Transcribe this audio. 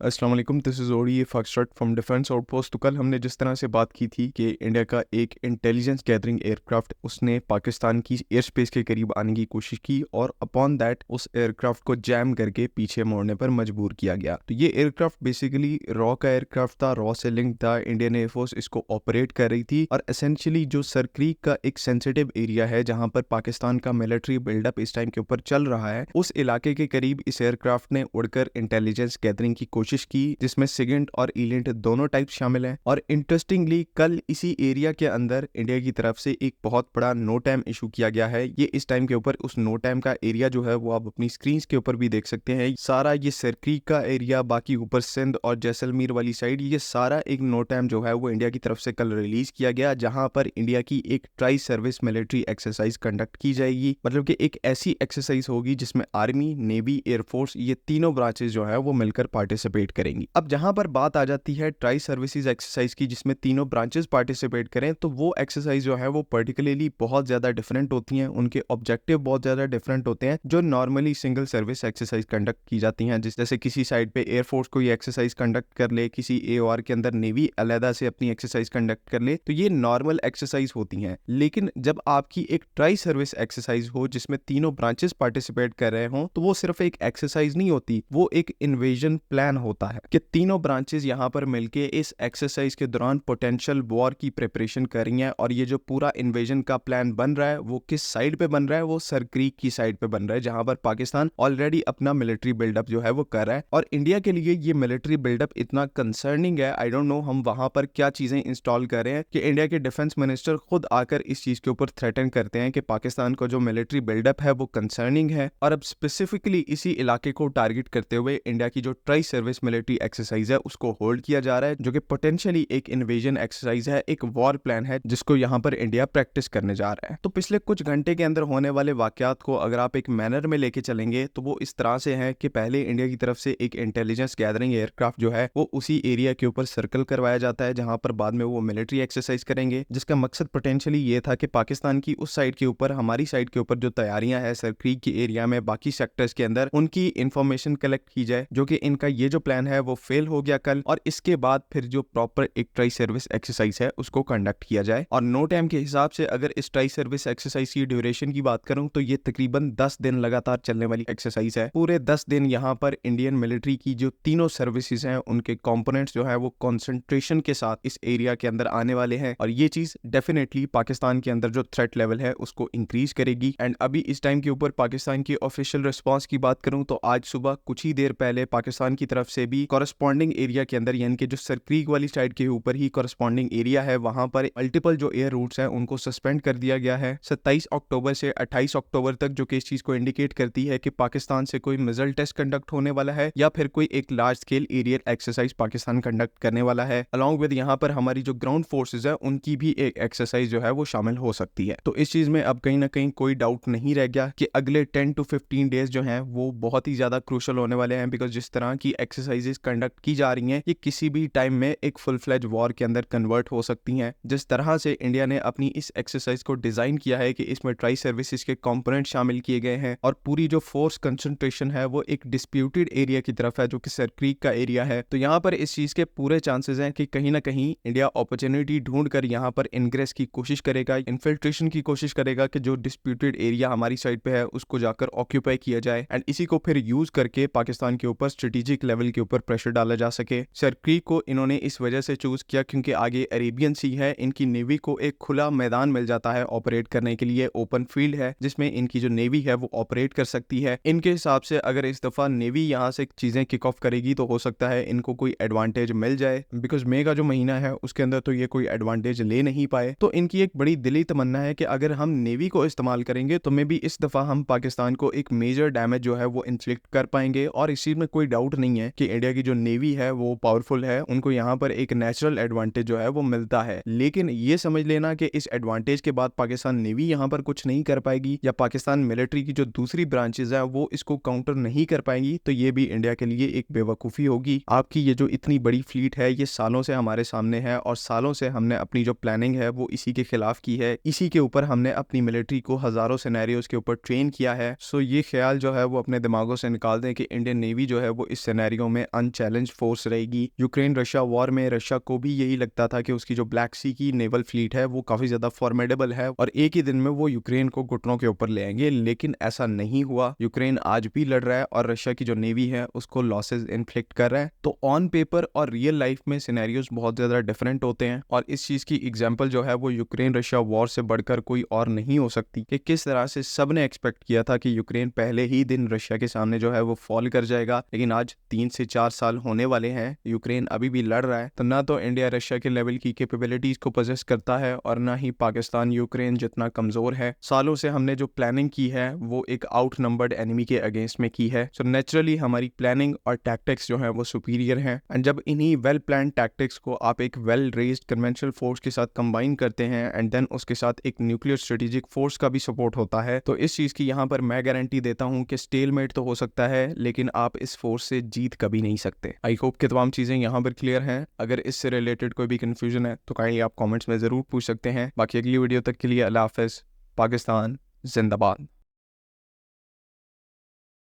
अस्सलाम वालेकुम, this is OD foxtrot from defence outpost. तो कल हमने जिस तरह से बात की थी कि इंडिया का एक इंटेलिजेंस गैदरिंग एयरक्राफ्ट उसने पाकिस्तान की एयर स्पेस के करीब आने की कोशिश की और अपॉन दैट उस एयरक्राफ्ट को जैम करके पीछे मोड़ने पर मजबूर किया गया। तो ये एयरक्राफ्ट बेसिकली रॉ का एयरक्राफ्ट था, रॉ से लिंक था। इंडियन एयरफोर्स इसको ऑपरेट कर रही थी और एसेंशियली जो सर क्रीक का एक सेंसिटिव एरिया है जहां पर पाकिस्तान का मिलिट्री बिल्डअप इस टाइम के ऊपर चल रहा है, उस इलाके के करीब इस एयरक्राफ्ट ने उड़कर इंटेलिजेंस गैदरिंग की कोशिश की, जिसमें सिगेंट और ईलेंट दोनों टाइप शामिल हैं। और इंटरेस्टिंगली कल इसी एरिया के अंदर इंडिया की तरफ से एक बहुत बड़ा नो टाइम इशू किया गया है। ये इस टाइम के ऊपर उस नो टाइम का एरिया जो है वो आप अपनी स्क्रीन के ऊपर भी देख सकते हैं। सारा ये सरक्रीक का एरिया, बाकी ऊपर सिंध और जैसलमेर वाली साइड, ये सारा एक नो टाइम जो है वो इंडिया की तरफ से कल रिलीज किया गया, जहां पर इंडिया की एक tri service military exercise conduct की जाएगी। मतलब कि एक ऐसी एक्सरसाइज होगी जिसमें आर्मी, नेवी, एयरफोर्स, ये तीनों ब्रांचेस जो है वो मिलकर पार्टिसिपेट करेंगी। अब जहां पर बात आ जाती है ट्राई सर्विसेज एक्सरसाइज की, जिसमें तीनों ब्रांचेस पार्टिसिपेट करें, तो वो एक्सरसाइज जो है वो पर्टिकुलरली बहुत ज्यादा डिफरेंट होती हैं। उनके ऑब्जेक्टिव बहुत ज्यादा डिफरेंट होते हैं जो normally single service exercise conduct की जाती हैं। जैसे किसी साइड पे एयरफोर्स कोई एक्सरसाइज कंडक्ट कर ले, किसी एओआर के अंदर नेवी अलहदा से अपनी एक्सरसाइज कंडक्ट कर ले, तो ये नॉर्मल एक्सरसाइज होती हैं। लेकिन जब आपकी एक ट्राई सर्विस एक्सरसाइज हो जिसमें तीनों ब्रांचेस पार्टिसिपेट कर रहे हों, तो वो सिर्फ एक एक्सरसाइज नहीं होती, वो एक इन्वेजन प्लान होता है कि तीनों ब्रांचेस यहाँ पर मिलके इस एक्सरसाइज के दौरान पोटेंशियल वॉर की प्रिपरेशन कर रही हैं। और ये जो पूरा इन्वेजन का प्लान बन रहा है वो किस साइड पे बन रहा है? वो सर क्रीक की साइड पे बन रहा है, जहां पर पाकिस्तान ऑलरेडी अपना मिलिट्री बिल्डअप जो है वो कर रहा है। और इंडिया के लिए ये मिलिट्री बिल्डअप इतना कंसर्निंग है, आई डोंट नो हम वहां पर क्या चीजें इंस्टॉल कर रहे हैं कि इंडिया के डिफेंस मिनिस्टर खुद आकर इस चीज के ऊपर थ्रेटन करते हैं कि पाकिस्तान का जो मिलिट्री बिल्डअप है वो कंसर्निंग है। और अब स्पेसिफिकली इसी इलाके को टारगेट करते हुए इंडिया की जो ट्राई सर्विस मिलिट्री एक्सरसाइज है उसको होल्ड किया जा रहा है, जो कि पोटेंशियली एक इन्वेजन एक्सरसाइज है, एक वॉर प्लान है जिसको यहाँ पर इंडिया प्रैक्टिस करने जा रहा है। तो पिछले कुछ घंटे के अंदर होने वाले वाकयात को अगर आप एक मैनर में लेके चलेंगे तो वो इस तरह से है कि पहले इंडिया की तरफ से एक इंटेलिजेंस गैदरिंग एयरक्राफ्ट जो है वो उसी एरिया के ऊपर सर्कल करवाया जाता है, जहां पर बाद में वो मिलिट्री एक्सरसाइज करेंगे, जिसका मकसद पोटेंशियली ये था कि पाकिस्तान की उस साइड के ऊपर, हमारी साइड के ऊपर जो तैयारियां हैं सर क्रीक के एरिया में, बाकी सेक्टर्स के अंदर, उनकी इंफॉर्मेशन कलेक्ट की जाए। जो कि इनका ये जो प्लान है वो फेल हो गया कल, और इसके बाद फिर जो प्रॉपर एक ट्राई सर्विस एक्सरसाइज है उसको कंडक्ट किया जाए। और नो टाइम के हिसाब से अगर इस ट्राई सर्विस एक्सरसाइज की ड्यूरेशन की बात करूं तो ये तकरीबन 10 दिन लगातार चलने वाली एक्सरसाइज है। पूरे 10 दिन यहाँ पर इंडियन मिलिट्री की जो तीनों सर्विसेज हैं उनके कंपोनेंट्स जो है वो कंसंट्रेशन के साथ इस एरिया के अंदर आने वाले हैं, और ये चीज डेफिनेटली पाकिस्तान के अंदर जो थ्रेट लेवल है उसको इंक्रीज करेगी। एंड अभी इस टाइम के ऊपर पाकिस्तान की ऑफिशियल रिस्पॉन्स की बात करूं तो आज सुबह कुछ ही देर पहले पाकिस्तान की तरफ से भी कॉरेस्पॉन्डिंग एरिया के अंदर, यानी कि जो सरक्रीक वाली साइड के ऊपर ही कॉरेस्पॉन्डिंग एरिया है, वहां पर मल्टीपल जो एयर रूट्स हैं उनको सस्पेंड कर दिया गया है 27 अक्टूबर से 28 अक्टूबर तक, जो कि इस चीज को इंडिकेट करती है कि पाकिस्तान से कोई मिसाइल टेस्ट कंडक्ट होने वाला है या फिर कोई एक large scale aerial exercise Pakistan conduct करने वाला है। अलॉन्ग विद यहाँ पर हमारी जो ग्राउंड फोर्सेज है उनकी भी एक एक्सरसाइज जो है वो शामिल हो सकती है। तो इस चीज में अब कहीं ना कहीं कोई डाउट नहीं रह गया कि अगले 10 to 15 डेज जो हैं वो बहुत ही ज्यादा क्रूशल होने वाले हैं, बिकॉज जिस तरह की एक्सरसाइजेस कंडक्ट की जा रही हैं ये किसी भी टाइम में एक फुल फ्लेज वॉर के अंदर कन्वर्ट हो सकती हैं। जिस तरह से इंडिया ने अपनी इस एक्सरसाइज को डिजाइन किया है कि इसमें ट्राई सर्विसेज के कंपोनेंट शामिल किए गए हैं और पूरी जो फोर्स कंसंट्रेशन है वो एक डिस्प्यूटेड एरिया की तरफ है जो कि सर क्रीक का एरिया है, तो यहाँ पर इस चीज के पूरे चांसेस हैं कि कहीं ना कहीं इंडिया अपॉर्चुनिटी ढूंढ कर यहाँ पर इनग्रेस की कोशिश करेगा, इन्फिल्ट्रेशन की कोशिश करेगा कि जो डिस्प्यूटेड एरिया हमारी साइड पे है उसको जाकर ऑक्यूपाई किया जाए एंड इसी को फिर यूज करके पाकिस्तान के ऊपर स्ट्रेटेजिक लेवल के ऊपर प्रेशर डाला जा सके। सर क्रीक को इन्होंने इस वजह से चूज किया क्योंकि आगे अरेबियन सी है, इनकी नेवी को एक खुला मैदान मिल जाता है ऑपरेट करने के लिए, ओपन फील्ड है जिसमें इनकी जो नेवी है वो ऑपरेट कर सकती है। इनके हिसाब से अगर इस दफा नेवी यहाँ से चीजें किक ऑफ करेगी तो हो सकता है इनको कोई एडवांटेज मिल जाए, बिकॉज मई का जो महीना है उसके अंदर तो ये कोई एडवांटेज ले नहीं पाए। तो इनकी एक बड़ी दिली तमन्ना है कि अगर हम नेवी को इस्तेमाल करेंगे तो मे भी इस दफा हम पाकिस्तान को एक मेजर डैमेज जो है वो इन्फ्लिक्ट कर पाएंगे। और इस चीज में कोई डाउट नहीं है कि इंडिया की जो नेवी है वो पावरफुल है, उनको यहाँ पर एक नेचुरल एडवांटेज जो है वो मिलता है। लेकिन ये समझ लेना कि इस एडवांटेज के बाद पाकिस्तान नेवी यहाँ पर कुछ नहीं कर पाएगी या पाकिस्तान मिलिट्री की जो दूसरी ब्रांचेज है वो इसको काउंटर नहीं कर पाएंगी, तो ये भी इंडिया के लिए एक बेवकूफ़ी होगी। आपकी ये जो इतनी बड़ी फ्लीट है ये सालों से हमारे सामने है और सालों से हमने अपनी जो प्लानिंग है वो इसी के खिलाफ की है, इसी के ऊपर हमने अपनी मिलिट्री को हजारों सिनेरियोज के ऊपर ट्रेन किया है। सो ये ख्याल जो है वो अपने दिमागों से निकाल दें कि इंडियन नेवी जो है वो इस सिनेरियो में अनचैलेंज फोर्स रहेगी। यूक्रेन रशिया वॉर में रशिया को भी यही लगता था कि उसकी जो ब्लैक सी की नेवल फ्लीट है वो काफी ज्यादा फॉर्मेडेबल है और एक ही दिन में वो यूक्रेन को घुटनों के ऊपर ले आएंगे, लेकिन ऐसा नहीं हुआ। यूक्रेन आज भी लड़ रहा है और रशिया की जो नेवी है उसको लॉसेस इन्फ्लिक्ट कर रहा है। तो ऑन पेपर और रियल लाइफ में सिनेरियोज बहुत ज्यादा डिफरेंट होते हैं और इस चीज की एग्जांपल जो है वो यूक्रेन रशिया वॉर से बढ़कर कोई और नहीं हो सकती कि किस तरह से सबने एक्सपेक्ट किया था कि यूक्रेन पहले ही दिन रशिया के सामने जो है वो फॉल कर जाएगा, लेकिन आज 3 से 4 साल होने वाले हैं, यूक्रेन अभी भी लड़ रहा है। तो ना तो इंडिया रशिया के लेवल की कैपेबिलिटीज को पोजेस करता है और ना ही पाकिस्तान यूक्रेन जितना कमजोर है। सालों से हमने जो प्लानिंग की है वो एक आउट नंबर्ड एनिमी के अगेंस्ट में की है, सो नेचुरली हमारी प्लानिंग और टैक्टिक्स जो है वो सुपीरियर हैं। एंड जब इन्हीं वेल प्लान टैक्टिक्स को आप एक वेल रेज्ड कन्वेंशनल फोर्स के साथ कंबाइन करते हैं एंड देन उसके साथ एक न्यूक्लियर स्ट्रेटेजिक फोर्स का भी सपोर्ट होता है, तो इस चीज की यहाँ पर मैं गारंटी देता हूँ कि स्टेलमेट तो हो सकता है लेकिन आप इस फोर्स से जीत कभी नहीं सकते। आई होप कि तमाम चीजें यहाँ पर क्लियर हैं। अगर इससे रिलेटेड कोई भी कंफ्यूजन है तो काइंडली आप कमेंट्स में जरूर पूछ सकते हैं। बाकी अगली वीडियो तक के लिए अल्लाह हाफिज। पाकिस्तान जिंदाबाद।